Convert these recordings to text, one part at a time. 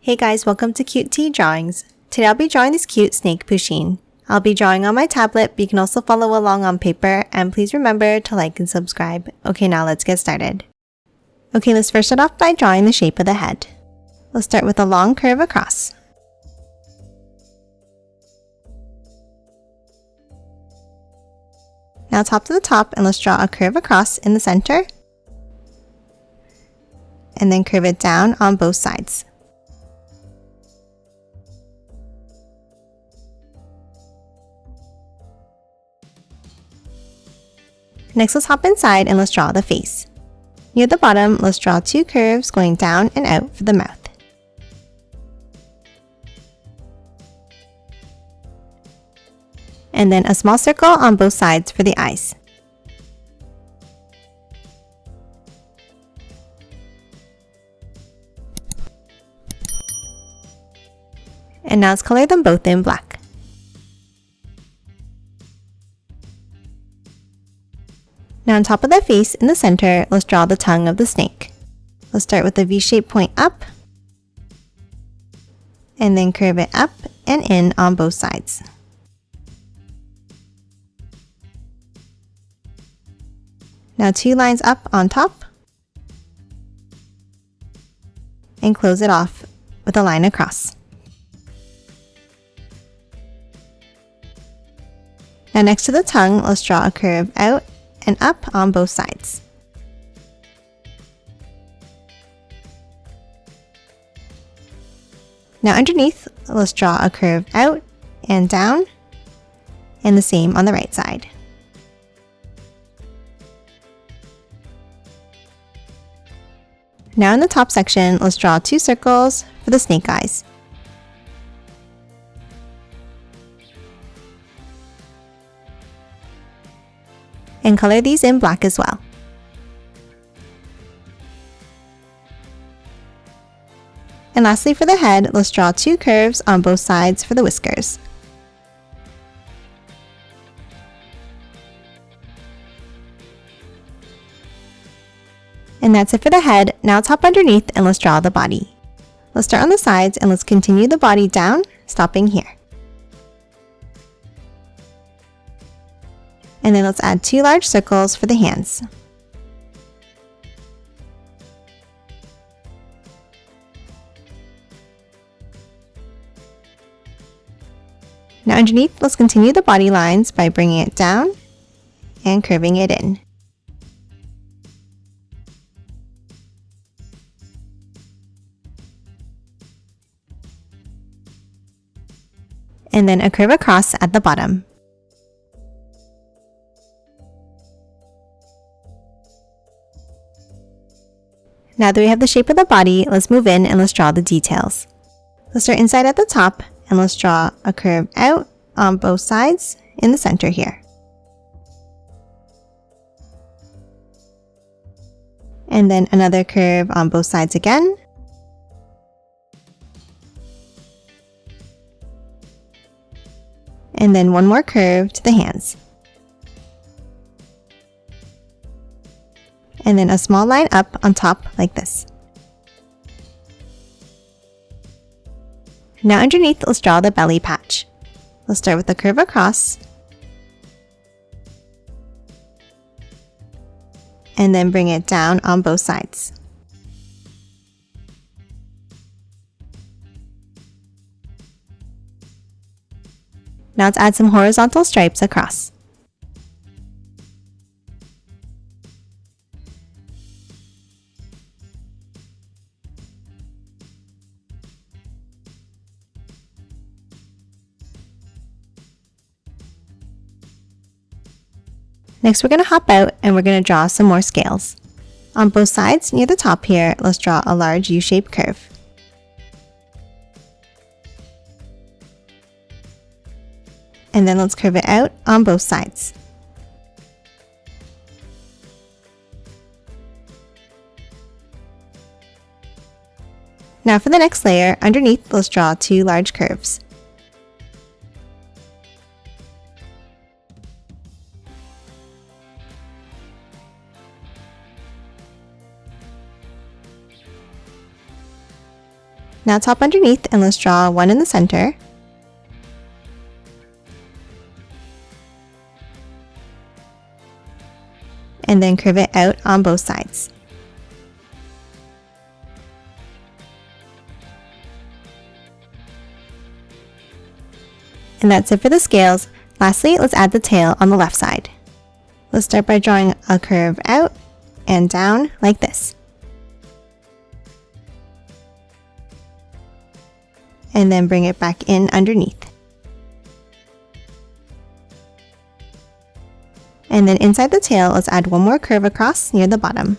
Hey guys, welcome to Cute Tea Drawings. Today I'll be drawing this cute snake Pusheen. I'll be drawing on my tablet, but you can also follow along on paper, and please remember to like and subscribe. Okay, now let's get started. Okay, let's first start off by drawing the shape of the head. Let's start with a long curve across. Now top to the top, and let's draw a curve across in the center, and then curve it down on both sides. Next, let's hop inside and let's draw the face. Near the bottom, let's draw two curves going down and out for the mouth. And then a small circle on both sides for the eyes. And now let's color them both in black. Now on top of the face in the center, let's draw the tongue of the snake. Let's start with a V-shaped point up, and then curve it up and in on both sides. Now two lines up on top, and close it off with a line across. Now next to the tongue, let's draw a curve out and up on both sides. Now underneath, let's draw a curve out and down, and the same on the right side. Now in the top section, let's draw two circles for the snake eyes. And color these in black as well. And lastly for the head, let's draw two curves on both sides for the whiskers. And that's it for the head. Now top underneath, and let's draw the body. Let's start on the sides and let's continue the body down, stopping here. And then let's add two large circles for the hands. Now underneath, let's continue the body lines by bringing it down and curving it in. And then a curve across at the bottom. Now that we have the shape of the body, let's move in and let's draw the details. Let's start inside at the top, and let's draw a curve out on both sides in the center here. And then another curve on both sides again. And then one more curve to the hands. And then a small line up on top like this. Now underneath, let's draw the belly patch. Let's start with a curve across, and then bring it down on both sides. Now let's add some horizontal stripes across. Next, we're going to hop out and we're going to draw some more scales. On both sides, near the top here, let's draw a large U-shaped curve. And then let's curve it out on both sides. Now for the next layer, underneath, let's draw two large curves. Now top underneath and let's draw one in the center. And then curve it out on both sides. And that's it for the scales. Lastly, let's add the tail on the left side. Let's start by drawing a curve out and down like this. And then bring it back in underneath. And then inside the tail, let's add one more curve across near the bottom.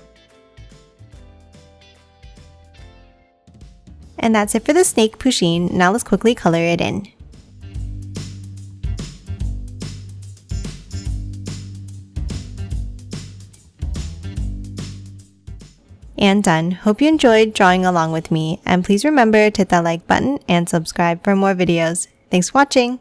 And that's it for the snake Pusheen. Now let's quickly color it in. And done. Hope you enjoyed drawing along with me, and please remember to hit that like button and subscribe for more videos. Thanks for watching!